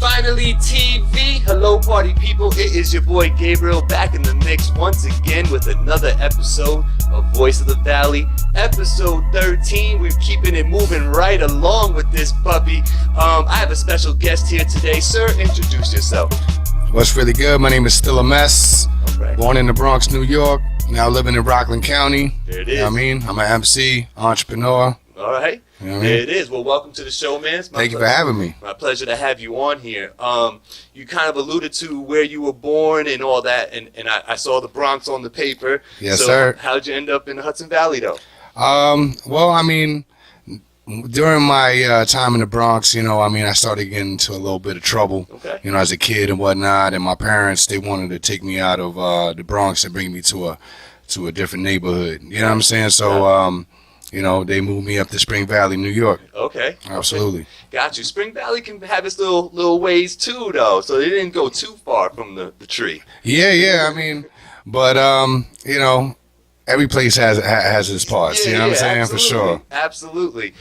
FinallyTV. Hello, party people. It is your boy Gabriel back in the mix once again with another episode of Voice of the Valley, episode 13. We're keeping it moving right along with this puppy. I have a special guest here today. Sir, introduce yourself. What's really good? My name is Stillamess. Right. Born in the Bronx, New York. Now living in Rockland County. There it is. You know what I mean? I'm an MC, entrepreneur. All right. You know what I There mean? it is. Well, welcome to the show, man. Thank you for having me. My pleasure to have you on here. You kind of alluded to where you were born and all that, and I saw the Bronx on the paper. Yes, so sir. How'd you end up in the Hudson Valley, though? Well, I mean, during my time in the Bronx, I started getting into a little bit of trouble, Okay. as a kid and whatnot. And my parents, they wanted to take me out of the Bronx and bring me to a different neighborhood. You know what I'm saying? So, they moved me up to Spring Valley, New York. Okay. Absolutely. Okay. Got you. Spring Valley can have its little ways, too, though. So they didn't go too far from the tree. Yeah. I mean, but, every place has its parts. You know what I'm saying? Absolutely. For sure. Absolutely.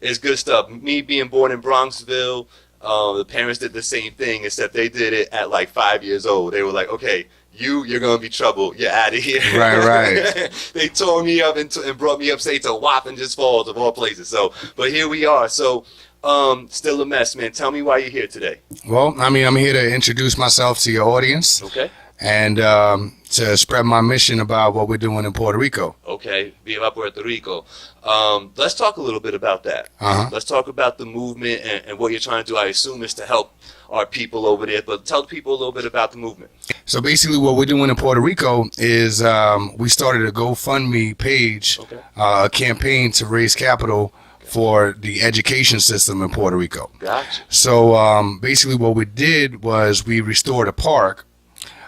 It's good stuff. Me being born in Bronxville, the parents did the same thing, except they did it at like 5 years old. They were like, okay, you're going to be trouble. You're out of here. Right. They tore me up and brought me upstate to Wappingers Falls, of all places. So, but here we are. So, still a mess, man. Tell me why you're here today. Well, I mean, I'm here to introduce myself to your audience. Okay. And to spread my mission about what we're doing in Puerto Rico. Okay, Viva Puerto Rico. Let's talk a little bit about that. Let's talk about the movement and what you're trying to do. I assume is to help our people over there, but tell the people a little bit about the movement. So basically what we're doing in Puerto Rico is we started a GoFundMe page, a campaign to raise capital for the education system in Puerto Rico. Gotcha. So basically what we did was we restored a park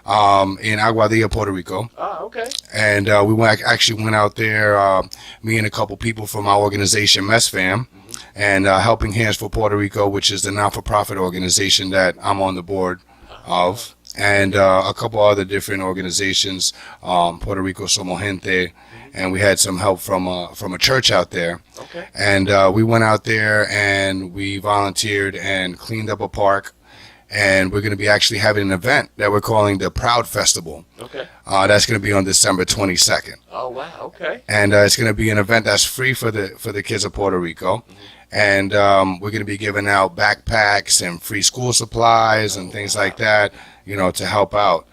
in Aguadilla, Puerto Rico. Okay. And we actually went out there, me and a couple people from our organization, Mess Fam, and Helping Hands for Puerto Rico, which is the non-for-profit organization that I'm on the board of, and a couple other different organizations, Puerto Rico Somos Gente, and we had some help from a church out there. Okay. And we went out there and we volunteered and cleaned up a park. And we're going to be actually having an event that we're calling the Proud Festival. Okay. That's going to be on December 22nd. Oh, wow. Okay. And it's going to be an event that's free for the kids of Puerto Rico. And we're going to be giving out backpacks and free school supplies and things like that, to help out.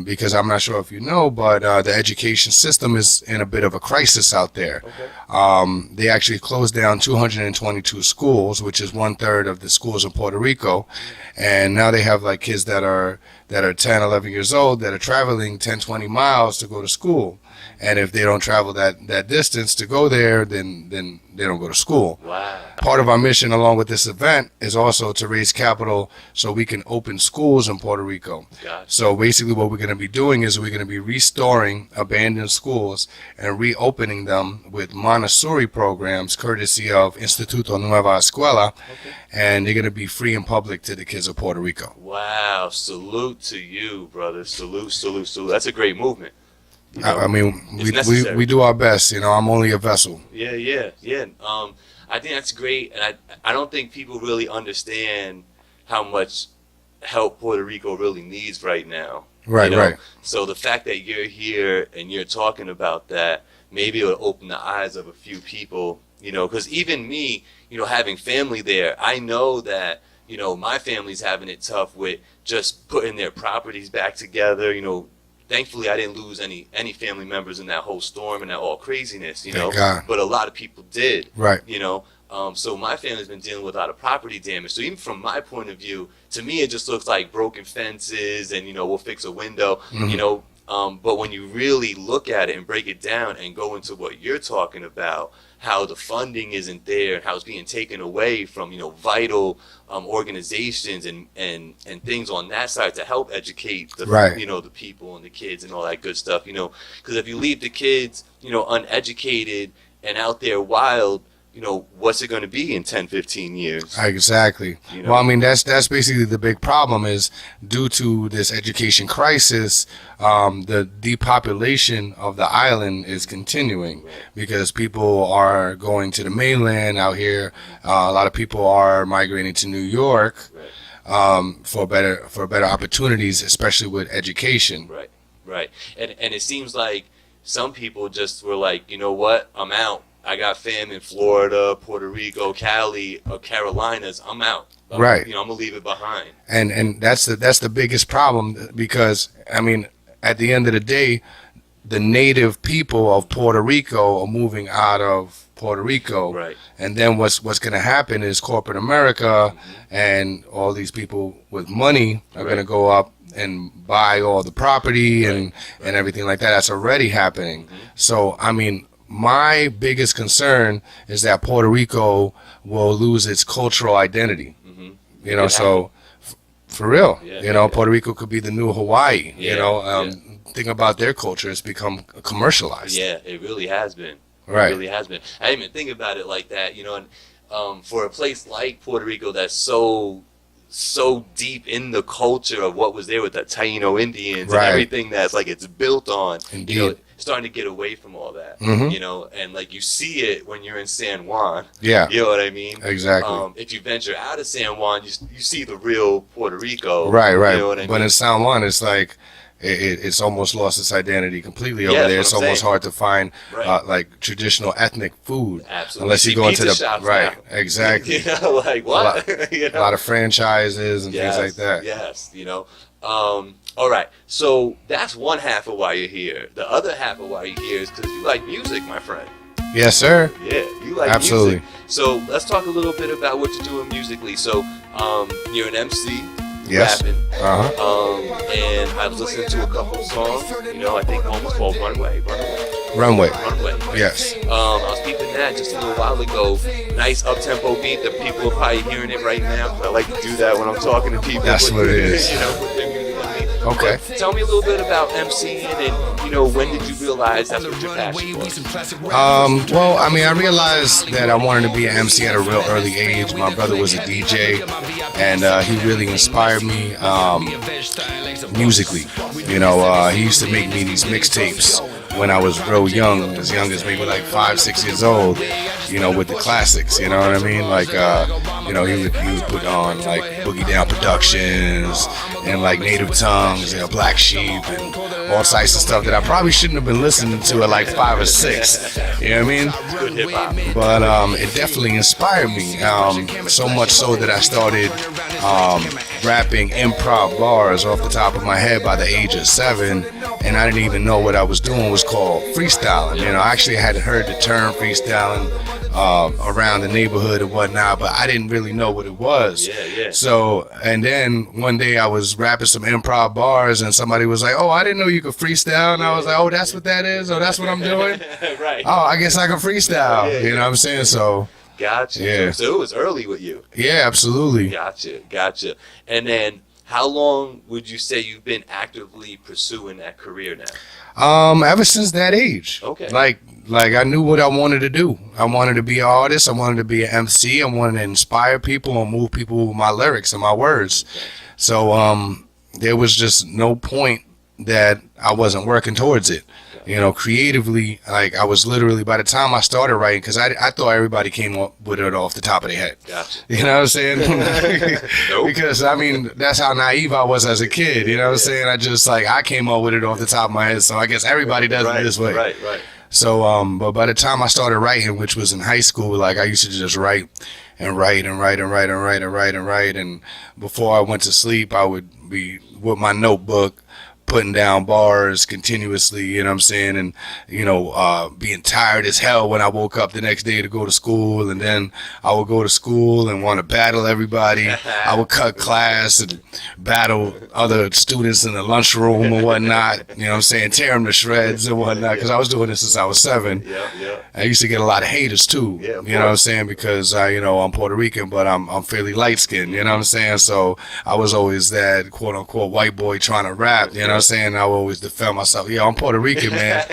Because I'm not sure if you know, but the education system is in a bit of a crisis out there. Okay. They actually closed down 222 schools, which is 1/3 of the schools in Puerto Rico. And now they have like kids that are 10, 11 years old that are traveling 10, 20 miles to go to school. And if they don't travel that distance to go there, then they don't go to school. Wow. Part of our mission along with this event is also to raise capital so we can open schools in Puerto Rico. Gotcha. So basically what we're going to be doing is we're going to be restoring abandoned schools and reopening them with Montessori programs courtesy of Instituto Nueva Escuela. Okay. And they're going to be free in public to the kids of Puerto Rico. Wow. Salute to you, brother. Salute. That's a great movement. I mean, we do our best. I'm only a vessel. Yeah. I think that's great, and I don't think people really understand how much help Puerto Rico really needs right now. Right. So the fact that you're here and you're talking about that, maybe it'll open the eyes of a few people. Because even me, having family there, I know that my family's having it tough with just putting their properties back together. Thankfully, I didn't lose any family members in that whole storm and that all craziness, Thank God. But a lot of people did, Right. So my family's been dealing with a lot of property damage. So even from my point of view, to me, it just looks like broken fences and, we'll fix a window, but when you really look at it and break it down and go into what you're talking about, how the funding isn't there and how it's being taken away from, vital organizations and things on that side to help educate the, the people and the kids and all that good stuff, because if you leave the kids, uneducated and out there wild, what's it going to be in 10, 15 years? Exactly. Well, I mean, that's basically the big problem is due to this education crisis, the depopulation of the island is continuing because people are going to the mainland out here. A lot of people are migrating to New York for better opportunities, especially with education. Right. And it seems like some people just were like, you know what, I'm out. I got fam in Florida, Puerto Rico, Cali, or Carolinas. I'm out. Right. I'm gonna leave it behind. And that's the biggest problem because I mean, at the end of the day, the native people of Puerto Rico are moving out of Puerto Rico. Right. And then what's going to happen is corporate America and all these people with money are going to go up and buy all the property and everything like that. That's already happening. So I mean, my biggest concern is that Puerto Rico will lose its cultural identity. So for real, Puerto Rico could be the new Hawaii. Think about their culture; it's become commercialized. Yeah, it really has been. Right, it really has been. I didn't even think about it like that. And for a place like Puerto Rico that's so deep in the culture of what was there with the Taino Indians and everything that's like it's built on. Indeed. Starting to get away from all that, and like you see it when you're in San Juan. Yeah. You know what I mean? Exactly. If you venture out of San Juan, you see the real Puerto Rico. Right. You know what I mean? But in San Juan, it's like it's almost lost its identity completely over there. It's almost hard to find like traditional ethnic food. Absolutely. Unless you go into the shops right. now. Exactly. Like what? A lot of franchises and things like that. Yes. All right, so that's one half of why you're here. The other half of why you're here is because you like music, my friend. Yes, sir. Yeah, you like Absolutely. music. So let's talk a little bit about what you're doing musically. So you're an MC, yes. rapping, and I was listening to a couple of songs. I think one was called Runway. Yes. I was peeping that just a little while ago. Nice up-tempo beat. The people are probably hearing it right now. I like to do that when I'm talking to people. That's what it is. Put their music on me. Okay. But tell me a little bit about MCing and, when did you realize that's what your passion was? Well, I mean, I realized that I wanted to be an MC at a real early age. My brother was a DJ, and he really inspired me musically. He used to make me these mixtapes when I was real young as maybe like 5, 6 years old, with the classics, you know what I mean? Like, he would put on like Boogie Down Productions and like Native Tongues, Black Sheep and all types of stuff that I probably shouldn't have been listening to at like 5 or 6, you know what I mean? Good hip hop. But it definitely inspired me, so much so that I started rapping improv bars off the top of my head by the age of 7, and I didn't even know what I was doing was called freestyling. I actually had heard the term freestyling around the neighborhood and whatnot, but I didn't really know what it was. Yeah. So, and then one day I was rapping some improv bars and somebody was like, "Oh, I didn't know you could freestyle." And I was like, "Oh, that's what that is? Oh, that's what I'm doing?" Right. Oh, I guess I can freestyle. You know what I'm saying? So. Gotcha. Yeah. So it was early with you. Yeah, absolutely. Gotcha. And then how long would you say you've been actively pursuing that career now? Ever since that age. Okay. Like I knew what I wanted to do. I wanted to be an artist. I wanted to be an MC. I wanted to inspire people and move people with my lyrics and my words. So there was just no point that I wasn't working towards it. Creatively, like I was literally, by the time I started writing, because I thought everybody came up with it off the top of their head. Gotcha. You know what I'm saying? Nope. Because, I mean, that's how naive I was as a kid. You know what I'm saying? I came up with it off the top of my head, so I guess everybody does it this way. Right. So, but by the time I started writing, which was in high school, like I used to just write, and before I went to sleep, I would be with my notebook, putting down bars continuously, you know what I'm saying, and being tired as hell when I woke up the next day to go to school, and then I would go to school and want to battle everybody. I would cut class and battle other students in the lunchroom and whatnot, you know what I'm saying, tear them to shreds and whatnot, because I was doing this since I was 7. Yeah. I used to get a lot of haters too, you know what I'm saying, because I'm Puerto Rican, but I'm fairly light skinned, you know what I'm saying, so I was always that quote unquote white boy trying to rap, you know what I'm saying. I would always defend myself. Yo, I'm Puerto Rican, man.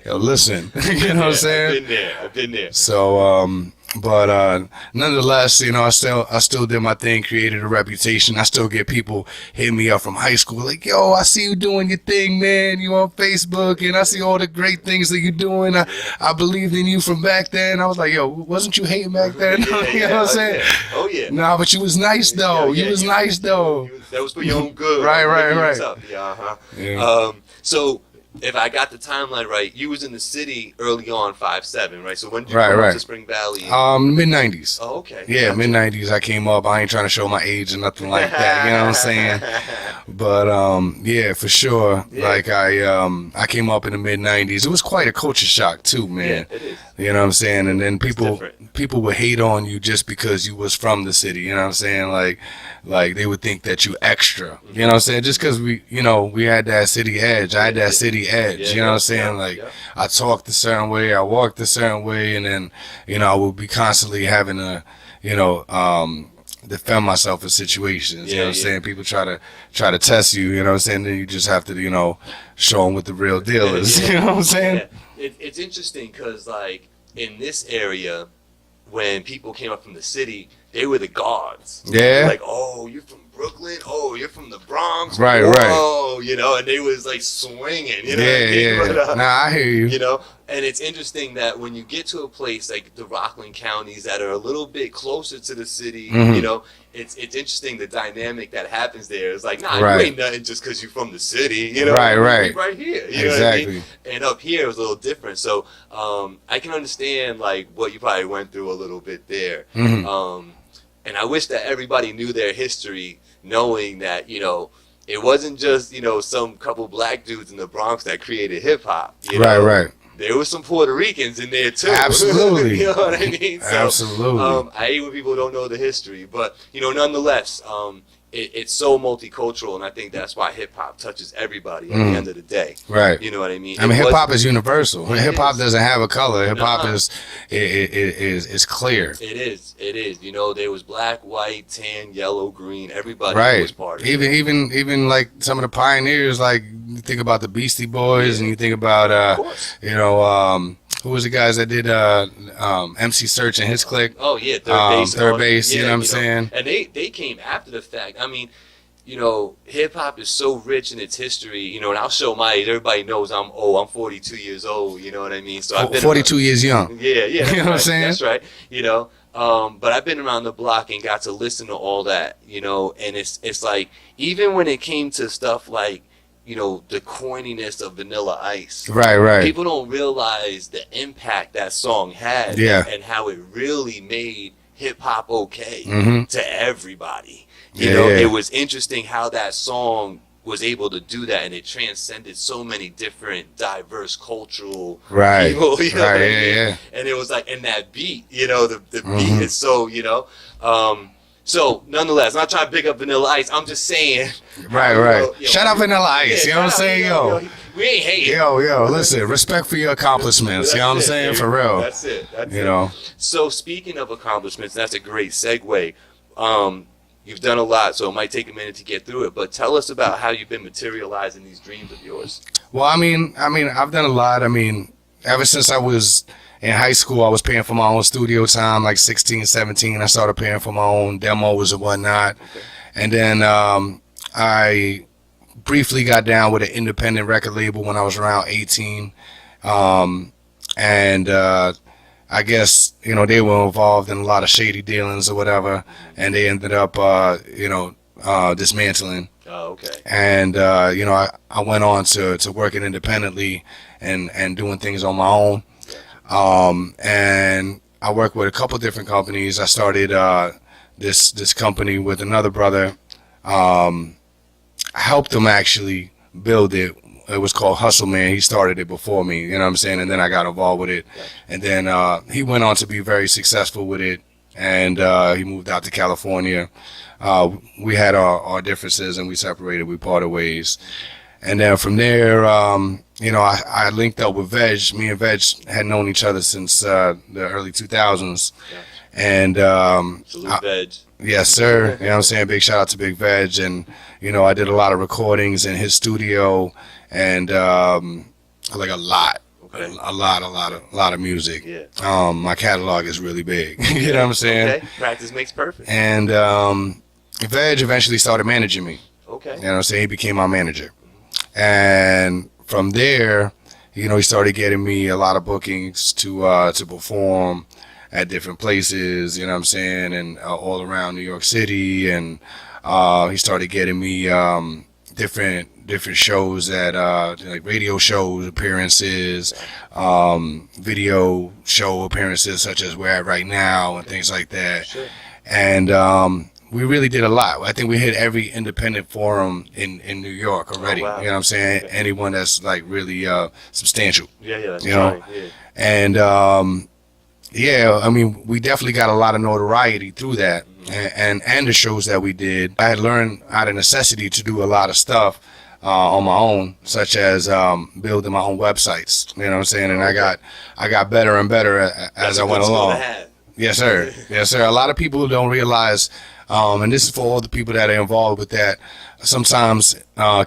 Yo, listen. You know what I'm saying? I've been there. So But nonetheless, you know, I still did my thing, created a reputation. I still get people hitting me up from high school, like, yo, I see you doing your thing, man. You on Facebook, and I see all the great things that you're doing. I believed in you from back then. I was like, yo, wasn't you hating back then? You know what I'm saying? Yeah. Oh yeah. Nah, but you was nice though. You was nice though. That was for your own good. Right. Yeah. Yeah. So if I got the timeline right, you was in the city early on, 5'7", right? So when did you come up to Spring Valley? Mid-90s. Oh, okay. Yeah, Gotcha. Mid-90s I came up. I ain't trying to show my age or nothing like that, you know what I'm saying? But yeah, for sure. Yeah. Like I came up in the mid-90s. It was quite a culture shock too, man. Yeah, it is. You know what I'm saying? And then people different. would hate on you just because you was from the city, you know what I'm saying? Like they would think that you extra. You know what I'm saying? Just because we had that city edge. I had that city edge, you know what I'm saying? Like I talked a certain way, I walked a certain way, and then, you know, I would be constantly having to, you know, defend myself in situations. You know what I'm saying? People try to test you, you know what I'm saying? Then you just have to, you know, show them what the real deal is. You know what I'm saying? Yeah. It's interesting because, like, in this area, when people came up from the city, they were the guards. Yeah. Like, oh, you're from Brooklyn? Oh, you're from the Bronx? Right. Whoa, you know, and they was like swinging, you know? Yeah. Nah, I hear you. You know, and it's interesting that when you get to a place like the Rockland counties that are a little bit closer to the city, you know, it's interesting the dynamic that happens there. It's like, nah, you ain't nothing just because you're from the city, you know? Right here, you know what I mean? And up here it was a little different. So I can understand like what you probably went through a little bit there. And I wish that everybody knew their history, knowing that, you know, it wasn't just, you know, some couple black dudes in the Bronx that created hip hop. Right. There was some Puerto Ricans in there too. Absolutely. You know what I mean? So, absolutely. I hate when people don't know the history, but, you know, nonetheless, it's so multicultural, and I think that's why hip hop touches everybody at the end of the day. Right. You know what I mean? I mean, hip hop is universal. Hip hop doesn't have a color. Hip hop is clear. It is. You know, there was black, white, tan, yellow, green. Everybody was part of it. Even like some of the pioneers, like you think about the Beastie Boys, and you think about you know, who was the guys that did MC Search and his clique? Oh yeah, third base. You know what I'm saying? And they came after the fact. I mean, you know, hip hop is so rich in its history. You know, and I'll show my age. Everybody knows I'm 42 years old. You know what I mean? So I've been 42 years young. Yeah. You know what I'm saying? That's right. You know, but I've been around the block and got to listen to all that. You know, and it's like even when it came to stuff like, you know, the corniness of Vanilla Ice. Right. People don't realize the impact that song had and how it really made hip hop okay to everybody. You know, it was interesting how that song was able to do that, and it transcended so many different diverse cultural people. You know what I mean? And it was like, and that beat, you know, the beat is so, you know, so, nonetheless, I'm not trying to pick up Vanilla Ice. I'm just saying. Right. Yo, Shout out Vanilla Ice. You know what I'm saying? Yo. We ain't hating. Yo, listen. Respect for your accomplishments. You know what I'm saying? For real. That's it. You know. So, speaking of accomplishments, that's a great segue. You've done a lot, so it might take a minute to get through it. But tell us about how you've been materializing these dreams of yours. Well, I mean, I've done a lot. I mean, ever since I was in high school, I was paying for my own studio time, like 16, 17. I started paying for my own demos and whatnot. And then I briefly got down with an independent record label when I was around 18. And I guess, you know, they were involved in a lot of shady dealings or whatever. And they ended up, you know, dismantling. Oh, okay. And, you know, I went on to working independently and doing things on my own. And I worked with a couple different companies. I started this company with another brother. I helped him actually build it. It was called Hustle Man. He started it before me, you know what I'm saying? And then I got involved with it. And then he went on to be very successful with it. And he moved out to California. We had our differences and we separated. We parted ways. And then from there, you know, I linked up with Veg. Me and Veg had known each other since the early 2000s. And Salute Veg. Yes, sir. You know what I'm saying? Big shout out to Big Veg. And, you know, I did a lot of recordings in his studio and like a lot. Okay. A lot of music. Yeah. My catalog is really big. You know what I'm saying? Okay. Practice makes perfect. And Veg eventually started managing me. Okay. You know what I'm saying? He became my manager. And from there, you know, he started getting me a lot of bookings to perform at different places, you know what I'm saying, and all around New York City. And he started getting me different shows at like radio shows appearances, video show appearances such as We're At Right Now and things like that. Sure. And we really did a lot. I think we hit every independent forum in New York already. Oh, wow. You know what I'm saying? Okay. Anyone that's like really substantial. Yeah, that's you know? Right. Yeah. And yeah, I mean, we definitely got a lot of notoriety through that. And the shows that we did. I had learned out of necessity to do a lot of stuff on my own, such as building my own websites. You know what I'm saying? And I got better and better as I went along. Yes, sir. Yes, sir. A lot of people don't realize, and this is for all the people that are involved with that, sometimes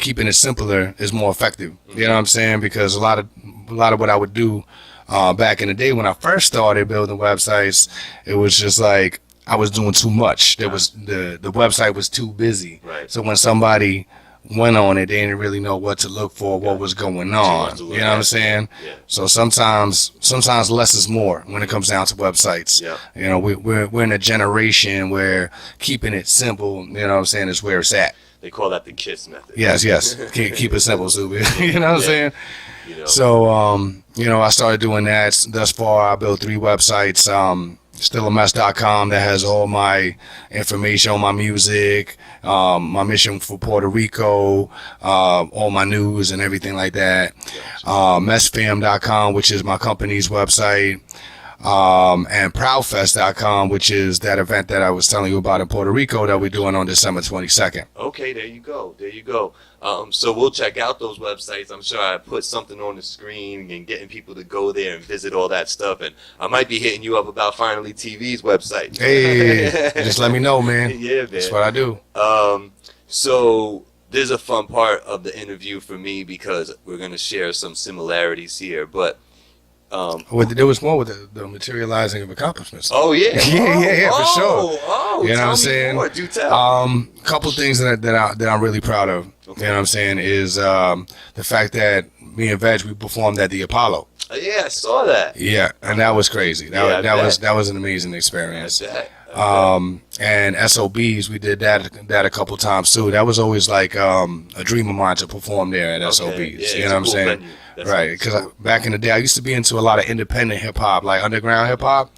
keeping it simpler is more effective. You know what I'm saying? Because a lot of what I would do back in the day when I first started building websites, it was just like I was doing too much. There was the website was too busy. Right. So when somebody went on it, they didn't really know what to look for, what was going on. You know what I'm saying? Yeah. So sometimes less is more when it comes down to websites. Yeah. You know, we're in a generation where keeping it simple, you know what I'm saying, is where it's at. They call that the KISS method. Yes. Keep it simple, stupid. You know what I'm saying? You know. So, you know, I started doing that. Thus far, I built 3 websites. Stillamess.com that has all my information on my music, my mission for Puerto Rico, all my news and everything like that. Messfam.com, which is my company's website, and Proudfest.com, which is that event that I was telling you about in Puerto Rico that we're doing on December 22nd. Okay, there you go. So we'll check out those websites. I'm sure I put something on the screen and getting people to go there and visit all that stuff. And I might be hitting you up about FinallyTV's website. Hey, just let me know, man. Yeah, man. That's what I do. So there's a fun part of the interview for me because we're going to share some similarities here. But there was more with the materializing of accomplishments. Oh yeah, yeah, for sure. Oh, you know what I'm saying? More. Do tell. Couple things that I'm really proud of. Okay. You know what I'm saying is the fact that me and Veg we performed at the Apollo. Yeah, I saw that. Yeah, and that was crazy. That was an amazing experience. And SOBs, we did that a couple times too. That was always like a dream of mine to perform there at SOBs. Yeah, you know what I'm saying? Right, because back in the day, I used to be into a lot of independent hip hop, like underground hip hop,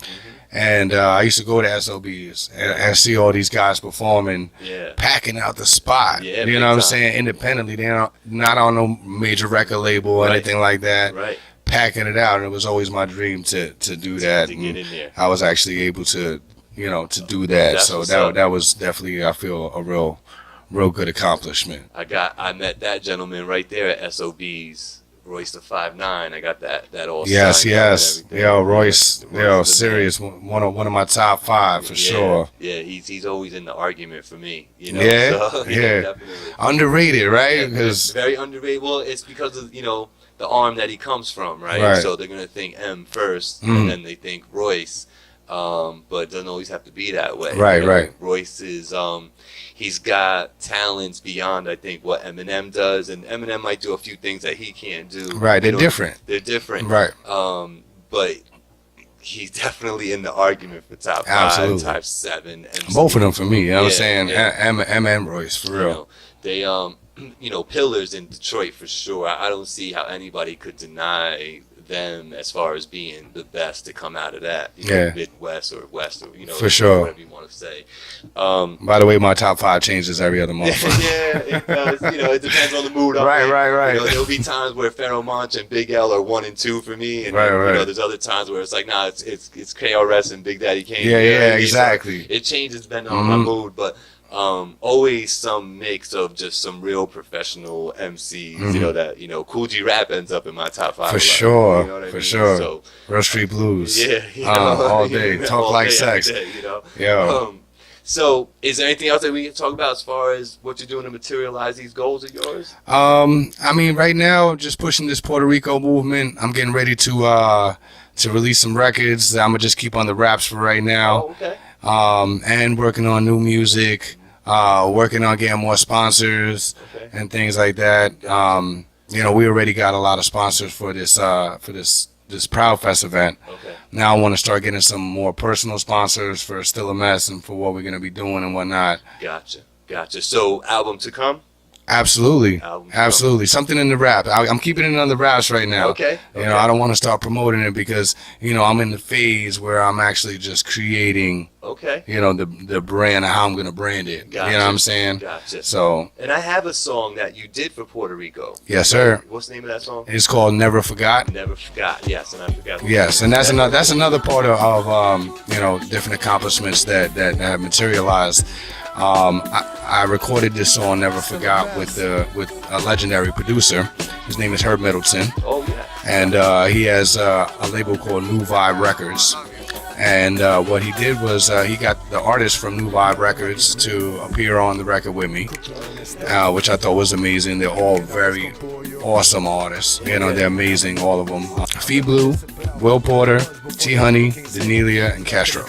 and I used to go to SOBs and see all these guys performing, packing out the spot. Yeah, you know what I'm saying? Independently, they're not on no major record label or anything like that. Right. Packing it out, and it was always my dream to do that. To get in there. I was actually able to, you know, to do that. That's so that was definitely, I feel, a real good accomplishment. I met that gentleman right there at SOBs. Royce the 5'9". I got that all. Yes. Yo, Royce. Yo, serious. One of my top 5 for sure. Yeah, he's always in the argument for me. You know. Yeah. So, definitely. Underrated, right? Because very underrated. Well, it's because of the arm that he comes from, right? So they're gonna think M first, and then they think Royce. But it doesn't always have to be that way. Right. Royce is he's got talents beyond, I think, what Eminem does, and Eminem might do a few things that he can't do. Right, they're different. They're different. Right. But he's definitely in the argument for top 5, Absolutely. top 7. MCs. Both of them for me. You know what I'm saying? M and Royce, for real. They pillars in Detroit for sure. I don't see how anybody could deny them as far as being the best to come out of that, Midwest or West, or for sure, whatever you want to say. By the way, my top 5 changes every other month. Yeah, it does. It depends on the mood. Right. There'll be times where Pharoah Monch and Big L are 1 and 2 for me, and there's other times where it's like, nah, it's KRS and Big Daddy Kane. Yeah, exactly. So it changes depending on my mood, but. Always some mix of just some real professional MCs, that Cool G Rap ends up in my top 5 for sure. You know what I mean? Sure. So, Real Street Blues, yeah, all day, talk all like day, sex, day, yo. So, is there anything else that we can talk about as far as what you're doing to materialize these goals of yours? I mean, right now, just pushing this Puerto Rico movement. I'm getting ready to release some records. I'm gonna just keep on the raps for right now. Oh, okay. And working on new music. Working on getting more sponsors and things like that. You know, we already got a lot of sponsors for this Proud Fest event. Okay. Now I want to start getting some more personal sponsors for Stillamess and for what we're going to be doing and whatnot. Gotcha. So, album to come? Absolutely. Album to Absolutely. Something in the rap. I'm keeping it on the raps right now. Okay. You know, I don't want to start promoting it because, you know, I'm in the phase where I'm actually just creating, you know, the brand and how I'm going to brand it. Gotcha. You know what I'm saying? Gotcha. So. And I have a song that you did for Puerto Rico. Yes, sir. What's the name of that song? It's called Never Forgot. Never Forgot. Yes, and I forgot. Yes, and that's another part of you know, different accomplishments that have materialized. I recorded this song Never Forgot with a legendary producer. His name is Herb Middleton. Oh yeah. And he has a label called New Vibe Records. And what he did was he got the artists from New Vibe Records to appear on the record with me, which I thought was amazing. They're all very awesome artists. You know, they're amazing, all of them. Fee Blue, Will Porter, T Honey, Danelia, and Castro.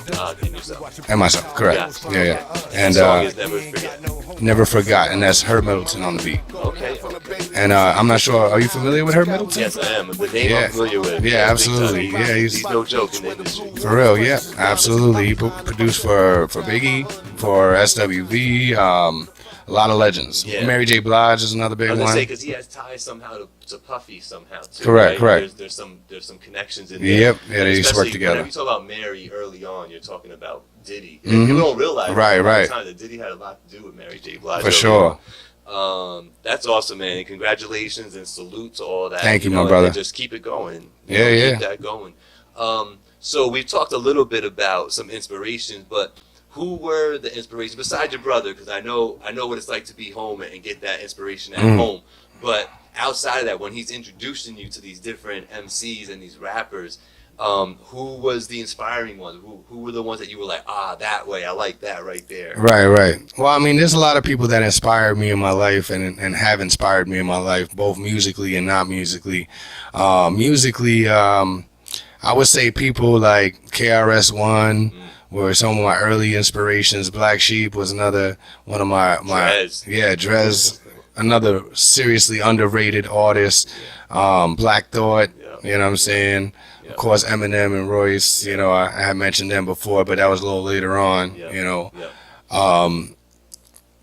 And myself, correct. Yeah. And the song is Never Forget. Never Forgot, and that's Herb Middleton on the beat. Okay. And I'm not sure, are you familiar with Herb Middleton? Yes, I am. The name I'm familiar with. Yeah, absolutely. Yeah, he's no joke in the industry. For real, yeah, absolutely. He produced for Biggie, for SWV, a lot of legends. Yeah. Mary J. Blige is another big I was gonna one. say because he has ties somehow to Puffy somehow too. Correct, right? correct. There's some connections in there. Yep, yeah, they used to work Especially together. Whenever you talk about Mary early on, you're talking about Diddy. And people don't realize Right. that Diddy had a lot to do with Mary J. Blige. For sure. That's awesome, man. Congratulations and salute to all that. Thank you, my brother. And just keep it going. Yeah. Keep that going. So we've talked a little bit about some inspirations, but who were the inspirations besides your brother? Because I know what it's like to be home and get that inspiration at home. But outside of that, when he's introducing you to these different MCs and these rappers, who was the inspiring one? Who were the ones that you were like, that way, I like that right there? Right. Well, I mean, there's a lot of people that inspired me in my life and have inspired me in my life, both musically and not musically. Musically, I would say people like KRS-One were some of my early inspirations. Black Sheep was another one of my Drez. Yeah, Drez, another seriously underrated artist. Black Thought, you know what I'm saying? Of course, Eminem and Royce, you know, I had mentioned them before, but that was a little later on, you know.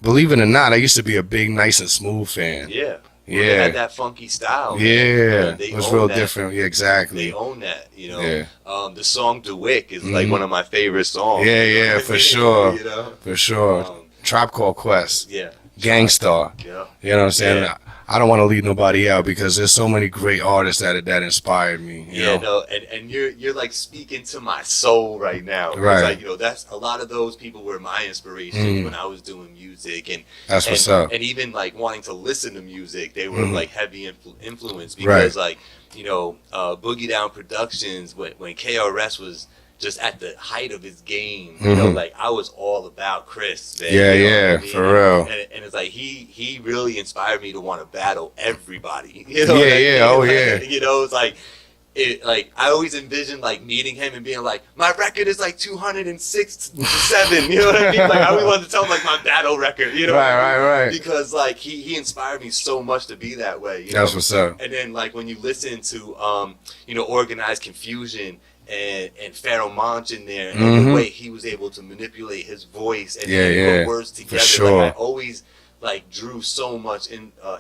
Believe it or not, I used to be a big Nice and Smooth fan. Yeah. Yeah. They had that funky style. Yeah. It was real different. Yeah, exactly. They own that, you know. Yeah. The song "DeWick" is like one of my favorite songs. Yeah, for sure. You know? For sure. Tribe Called Quest. Yeah. Gangstar. Yeah. You know what I'm saying? Yeah. I don't want to leave nobody out because there's so many great artists that inspired me. You know? No, and you're like speaking to my soul right now. Right. Like, you know, that's a lot of those people were my inspiration when I was doing music, and that's what's up. And even like wanting to listen to music, they were like heavy influence because like, you know, Boogie Down Productions when KRS was just at the height of his game, you know, like I was all about Chris. Man, Yeah, you know yeah, what I mean? for real. And it's like he really inspired me to want to battle everybody. You know Yeah, what I mean? yeah, oh Like, yeah. You know, it's like I always envisioned like meeting him and being like, my record is like 206 to 7. You know what I mean? Like I always wanted to tell him like my battle record. You know, Right. Because like he inspired me so much to be that way. You That's know? what's up. And then like when you listen to you know, Organized Confusion and Pharaoh Monch in there, and the way he was able to manipulate his voice and put words together, sure. like I always like drew so much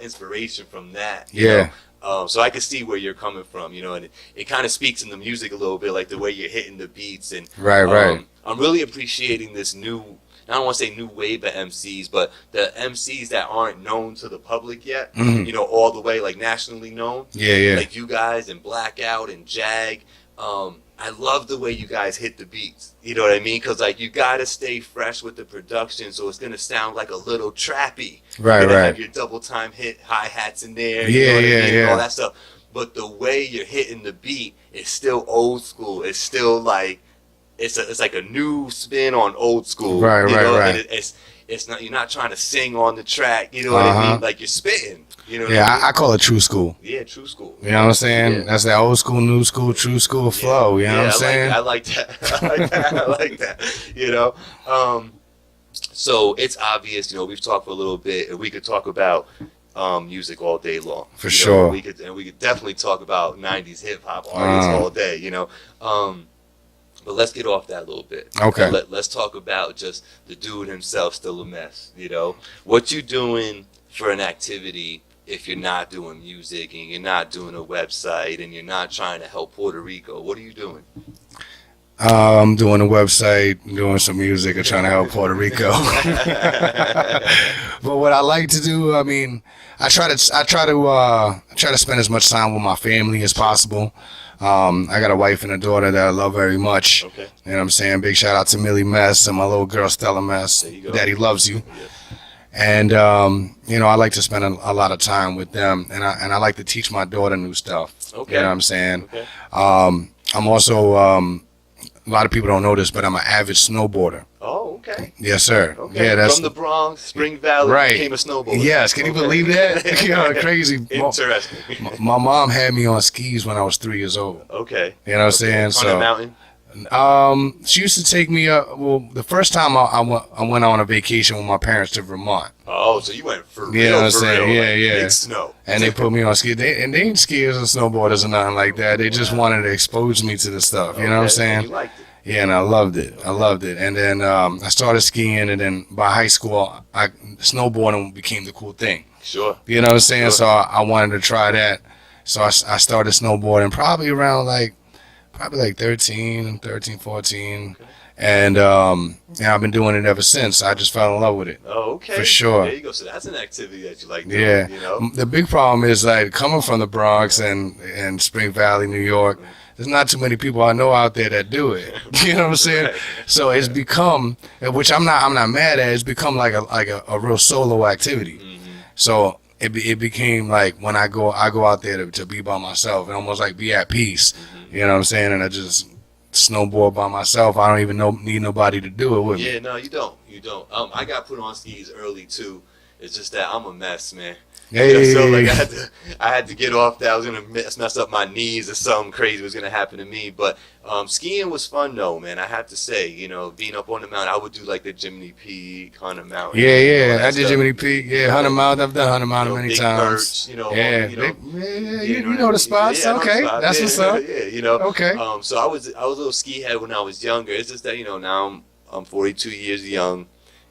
inspiration from that. you Yeah. know? So I can see where you're coming from, you know, and it kind of speaks in the music a little bit, like the way you're hitting the beats. And Right. I'm really appreciating this new, I don't want to say new wave of MCs, but the MCs that aren't known to the public yet, you know, all the way like nationally known. Yeah. Like you guys and Blackout and Jag. I love the way you guys hit the beats. You know what I mean? Because like you gotta stay fresh with the production, so it's gonna sound like a little trappy. Right. You're gonna have your double time hit hi hats in there. You know what I mean? And all that stuff. But the way you're hitting the beat is still old school. It's still like it's like a new spin on old school. Right, you right, know? right. And it's not, you're not trying to sing on the track. You know what I mean? Like you're spitting. You know what I mean? I call it true school. Yeah, true school. You know what I'm saying? Yeah. That's that old school, new school, true school flow. You know what I'm saying? I like that. I like that. I like that. You know? So it's obvious, you know, we've talked for a little bit, and we could talk about music all day long. For sure. We could definitely talk about 90s hip hop artists all day, you know. But let's get off that a little bit. Okay. Let's talk about just the dude himself, Stillamess, you know. What you doing for an activity if you're not doing music and you're not doing a website and you're not trying to help Puerto Rico? What are you doing? I'm doing a website, doing some music, and trying to help Puerto Rico. But what I like to do, I mean, I try to spend as much time with my family as possible. I got a wife and a daughter that I love very much. Okay. You know what I'm saying? Big shout out to Millie Mess and my little girl Stillamess. There you go. Daddy loves you. Yeah. And you know, I like to spend a lot of time with them, and I like to teach my daughter new stuff. Okay. You know what I'm saying? Okay. I'm also a lot of people don't know this, but I'm an avid snowboarder. Oh, okay. Yes, sir. Okay. Yeah, that's from the Bronx, Spring Valley, right. became a snowboarder. Yes, can you believe that? You know, crazy. Interesting. My mom had me on skis when I was 3 years old. Okay. You know what I'm saying? On So a mountain? she used to take me well, the first time I went on a vacation with my parents to Vermont. Oh, so you went for real, You know what I'm for saying? real, Yeah, like yeah. big snow. And they put me on skis. They ain't skiers or snowboarders or nothing like that. They just wanted to expose me to the stuff. You know what I'm Okay, saying? You liked it. Yeah, and I loved it. I loved it. And then I started skiing, and then by high school, snowboarding became the cool thing. Sure. You know what I'm saying? Sure. So I wanted to try that. So I started snowboarding probably around like 13, 14. Okay. And yeah, I've been doing it ever since. I just fell in love with it. Oh, okay. For sure. There you go. So that's an activity that you like doing, Yeah. you know? The big problem is like coming from the Bronx and Spring Valley, New York. There's not too many people I know out there that do it. You know what I'm saying? Right. So it's become, which I'm not mad at. It's become like a real solo activity. Mm-hmm. So it became like when I go out there to be by myself and almost like be at peace. Mm-hmm. You know what I'm saying? And I just snowboard by myself. I don't even need nobody to do it with me. Yeah, no, you don't. You don't. I got put on skis early, too. It's just that I'm a mess, man. Hey. So like I had to get off that. I was gonna mess up my knees or something crazy was gonna happen to me. But skiing was fun though, man. I have to say, you know, being up on the mountain, I would do like the Jiminy Peak, Hunter Mountain. Yeah, you know, yeah. that I did stuff. Jiminy Peak. Yeah, Hunter Mountain. I've done Hunter Mountain You know, many Big times. Birch, you know, Yeah, you know, you know the spots. Yeah, I know the Okay, spots. that's Yeah, what's up. Yeah, you know. Okay. So I was a little ski head when I was younger. It's just that, you know, now I'm 42 years young.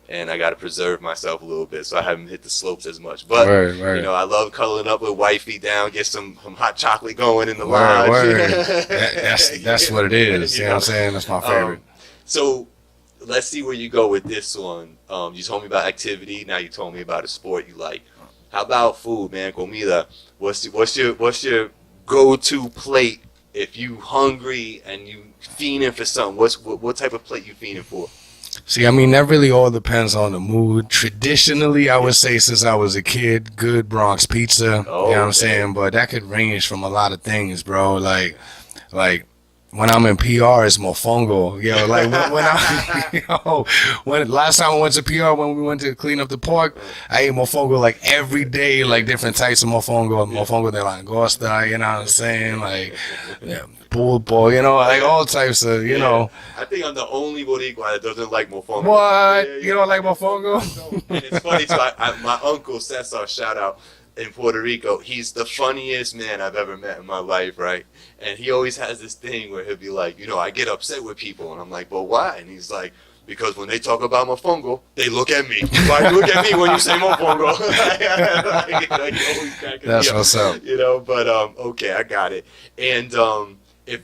And I got to preserve myself a little bit, so I haven't hit the slopes as much. But, Word. you know, I love cuddling up with wifey down, get some hot chocolate going in the Word, lodge. word. That's what it is. You know what I'm saying? That's my favorite. So let's see where you go with this one. You told me about activity. Now you told me about a sport you like. How about food, man? Comida. What's your go-to plate if you hungry and you fiending for something? What type of plate you fiending for? See, I mean, that really all depends on the mood. Traditionally, I would say since I was a kid, good Bronx pizza. Oh, you know what I'm okay. saying? But that could range from a lot of things, bro. Like when I'm in PR, it's mofongo. You know, like when last time I went to PR, when we went to clean up the park, I ate mofongo like every day, like different types of mofongo. Mofongo de langosta, you know what I'm saying? Like pulpo, you know, like all types of, you know. I think I'm the only Boricua that doesn't like mofongo. What? Yeah, You don't like mofongo? And it's funny too. My uncle Cesar, shout out, in Puerto Rico, he's the funniest man I've ever met in my life, right? And he always has this thing where he'll be like, you know, I get upset with people, and I'm like, well, why? And he's like, because when they talk about mofongo, they look at me. Like, look at me when you say mofongo. Like, he always cracking That's me up, what's up. you know. But okay, I got it. And if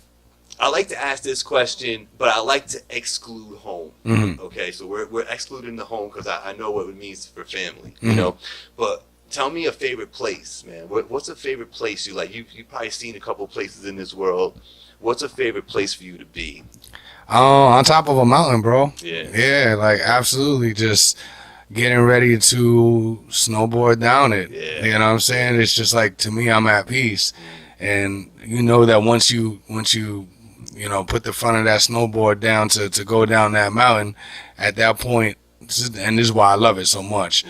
I like to ask this question, but I like to exclude home. Mm-hmm. Okay, so we're excluding the home because I know what it means for family, you know. But tell me a favorite place, man. What's a favorite place you like? You've probably seen a couple places in this world. What's a favorite place for you to be? On top of a mountain, bro. Yeah. Yeah, like absolutely just getting ready to snowboard down it. Yeah. You know what I'm saying? It's just like, to me, I'm at peace. And you know that once you you know, put the front of that snowboard down to go down that mountain, at that point, and this is why I love it so much.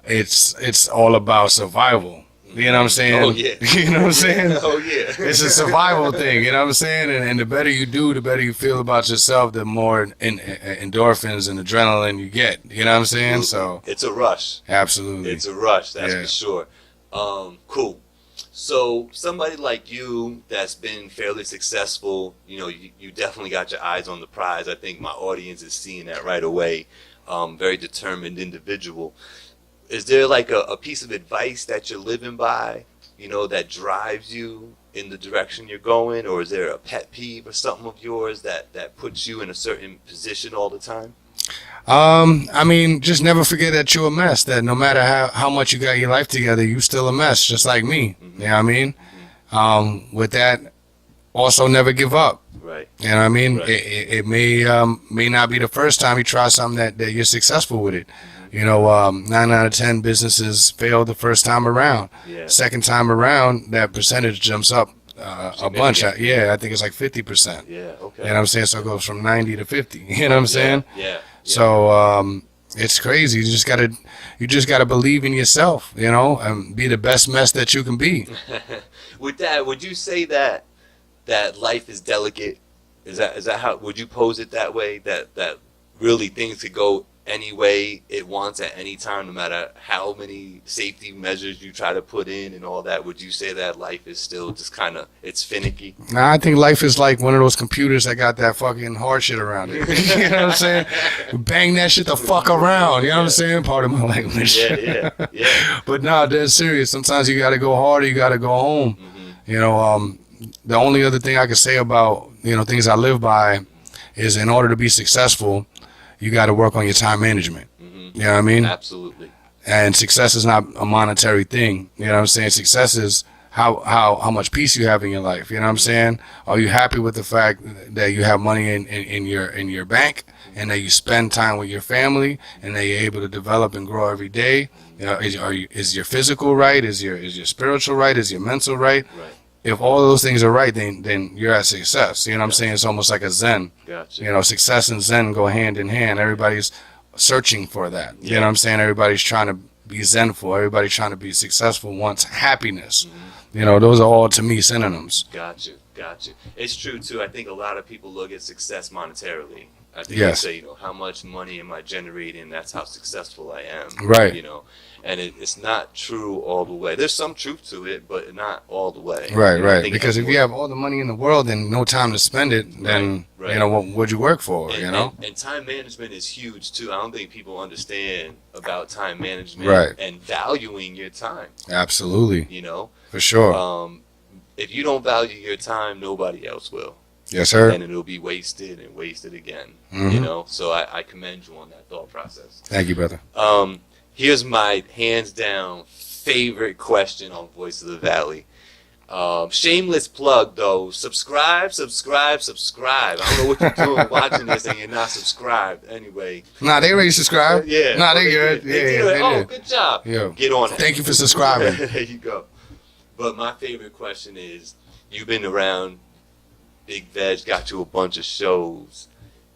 It's all about survival. You know what I'm saying? Oh, yeah. You know what I'm saying? Oh, yeah. It's a survival thing, you know what I'm saying? And the better you do, the better you feel about yourself, the more endorphins and adrenaline you get. You know what I'm saying? So it's a rush. Absolutely. It's a rush, that's for sure. Cool. So somebody like you that's been fairly successful, you know, you definitely got your eyes on the prize. I think my audience is seeing that right away. Very determined individual. Is there like a piece of advice that you're living by, you know, that drives you in the direction you're going? Or is there a pet peeve or something of yours that puts you in a certain position all the time? I mean, just never forget that you're a mess, that no matter how much you got your life together, you still a mess, just like me. You know what I mean? With that, also never give up. Right. You know what I mean? Right. It may not be the first time you try something that you're successful with it. You know, 9 out of 10 businesses fail the first time around. Yeah. Second time around, that percentage jumps up a bunch. Yeah, I think it's like 50%. Yeah, okay. You know what I'm saying? So it goes from 90 to 50. You know what I'm saying? Yeah. So it's crazy. You just gotta believe in yourself, you know, and be the best mess that you can be. With that, would you say that life is delicate? Is that how would you pose it that way? That really things could go any way it wants at any time, no matter how many safety measures you try to put in and all that? Would you say that life is still just kind of, it's finicky? Nah, I think life is like one of those computers that got that fucking hard shit around it. You know what I'm saying? Bang that shit the fuck around. You know what I'm saying? Part of my language. Yeah. But nah, dead serious. Sometimes you gotta go hard or you gotta go home. You know, the only other thing I can say about, you know, things I live by is, in order to be successful, you got to work on your time management. You know what I mean? Absolutely. And success is not a monetary thing. You know what I'm saying? Success is how much peace you have in your life. You know what I'm saying? Are you happy with the fact that you have money in your bank, and that you spend time with your family, and that you're able to develop and grow every day? You know, is your physical right? Is your spiritual right? Is your mental right? Right. If all those things are right, then you're at success. You know what I'm saying? It's almost like a Zen. Gotcha. You know, success and Zen go hand in hand. Everybody's searching for that. You know what I'm saying? Everybody's trying to be Zenful. Everybody's trying to be successful, wants happiness. You know, those are all, to me, synonyms. Gotcha. It's true, too. I think a lot of people look at success monetarily. I think Yes. they say, you know, how much money am I generating? That's how successful I am. Right. You know, and it's not true all the way. There's some truth to it, but not all the way. Right, You know, I right. think Because if you have all the money in the world and no time to spend it, then, Right. you know, what would you work for, and, you know? and time management is huge, too. I don't think people understand about time management Right. and valuing your time, Absolutely. you know. For sure. If you don't value your time, nobody else will. Yes, sir. And it'll be wasted and wasted again, you know. So I commend you on that thought process. Thank you, brother. Here's my hands down favorite question on Voice of the Valley. Shameless plug though. Subscribe. I don't know what you're doing watching this and you're not subscribed. Anyway. Nah, they already subscribed. Yeah. Nah, they good. They Yeah, did. they Oh, did. good job. Yeah. Get on it. Thank you for subscribing. There you go. But my favorite question is, you've been around Big Veg, got you a bunch of shows.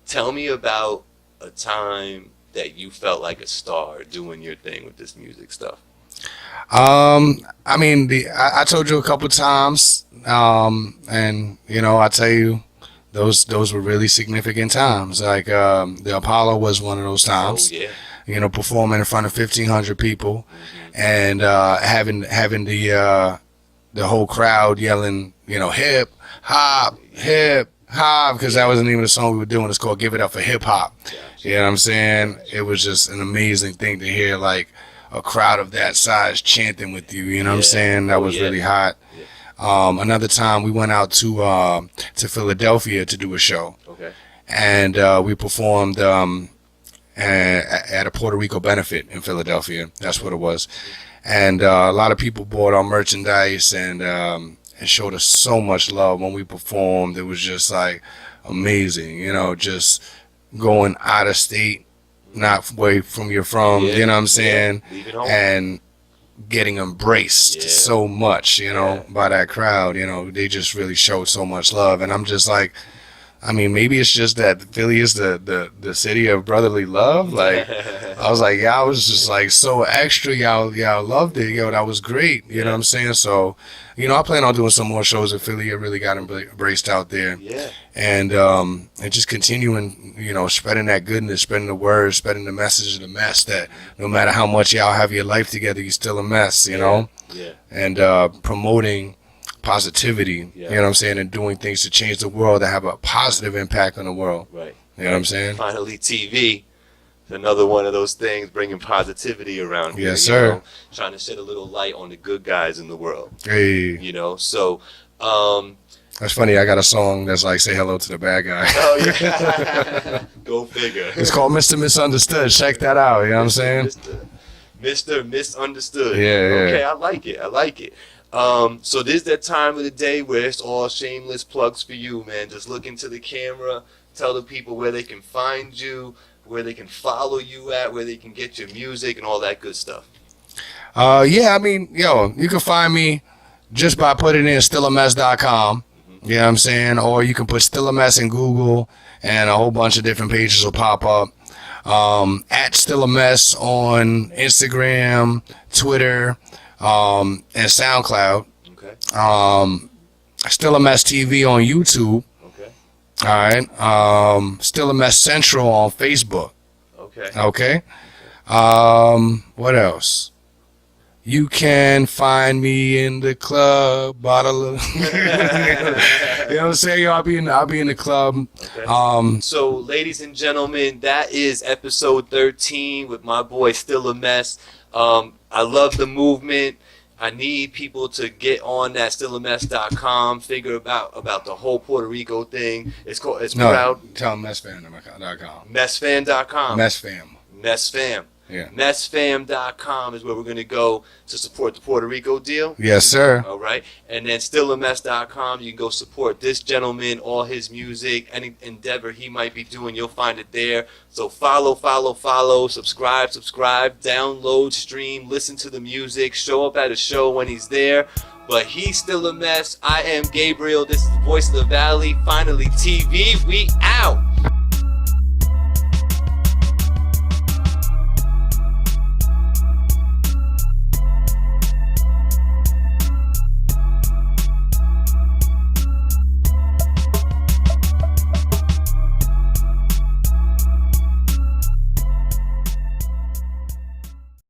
Tell me about a time that you felt like a star doing your thing with this music stuff. I mean, I told you a couple times, and you know, I tell you, those were really significant times. Like the Apollo was one of those times. Oh yeah. You know, performing in front of 1,500 people, and having the whole crowd yelling, you know, hip hop, because that wasn't even the song we were doing. It's called "Give It Up for Hip Hop." Gotcha. You know what I'm saying? It was just an amazing thing to hear, like a crowd of that size chanting with you. You know what I'm saying? That was really hot. Yeah. Another time we went out to Philadelphia to do a show. Okay. And we performed at a Puerto Rico benefit in Philadelphia. That's what it was. And a lot of people bought our merchandise and showed us so much love when we performed. It was just like amazing, you know, just going out of state, not where from you're from, you know what I'm saying? And getting embraced so much, you know, by that crowd. You know, they just really showed so much love. And I'm just like, I mean, maybe it's just that Philly is the city of brotherly love. Like, I was like, y'all was just like so extra. Y'all loved it. Yo, that was great. You know what I'm saying? So, you know, I plan on doing some more shows in Philly. I really got embraced out there. Yeah. And just continuing, you know, spreading that goodness, spreading the word, spreading the message of the mess that no matter how much y'all have your life together, you're still a mess, you know? Yeah. And promoting positivity, you know what I'm saying, and doing things to change the world that have a positive impact on the world. Right. You know what I'm saying? FinallyTV, another one of those things bringing positivity around here. Yes, sir. You know, trying to shed a little light on the good guys in the world. Hey. You know, so that's funny. I got a song that's like "Say Hello to the Bad Guy." Oh yeah. Go figure. It's called Mr. Misunderstood. Check that out. You know what I'm saying? Mr. Misunderstood. Yeah, yeah. Okay, I like it. I like it. So this is that time of the day where it's all shameless plugs for you, man. Just look into the camera, tell the people where they can find you, where they can follow you at, where they can get your music and all that good stuff. Yeah, I mean, yo, you can find me just by putting in Stillamess.com. You know what I'm saying? Or you can put Stillamess in Google and a whole bunch of different pages will pop up. At Stillamess on Instagram, Twitter, and SoundCloud. Okay. Stillamess TV on YouTube. Okay. All right. Stillamess Central on Facebook. Okay. Okay. What else? You can find me in the club, bottle of. You know what I'm saying? Yo, I'll be in the club. Okay. So, ladies and gentlemen, that is episode 13 with my boy Stillamess. I love the movement. I need people to get on that Stillamess.com, figure about the whole Puerto Rico thing. It's proud. Tell them messfam.com. Messfan.com. Messfam. Messfam. Yeah. Messfam.com is where we're going to go to support the Puerto Rico deal. Yes, sir. All right. And then Stillamess.com, you can go support this gentleman, all his music, any endeavor he might be doing, you'll find it there. So follow, subscribe, download, stream, listen to the music, show up at a show when he's there. But he's Stillamess. I am Gabriel. This is the Voice of the Valley. FinallyTV. We out.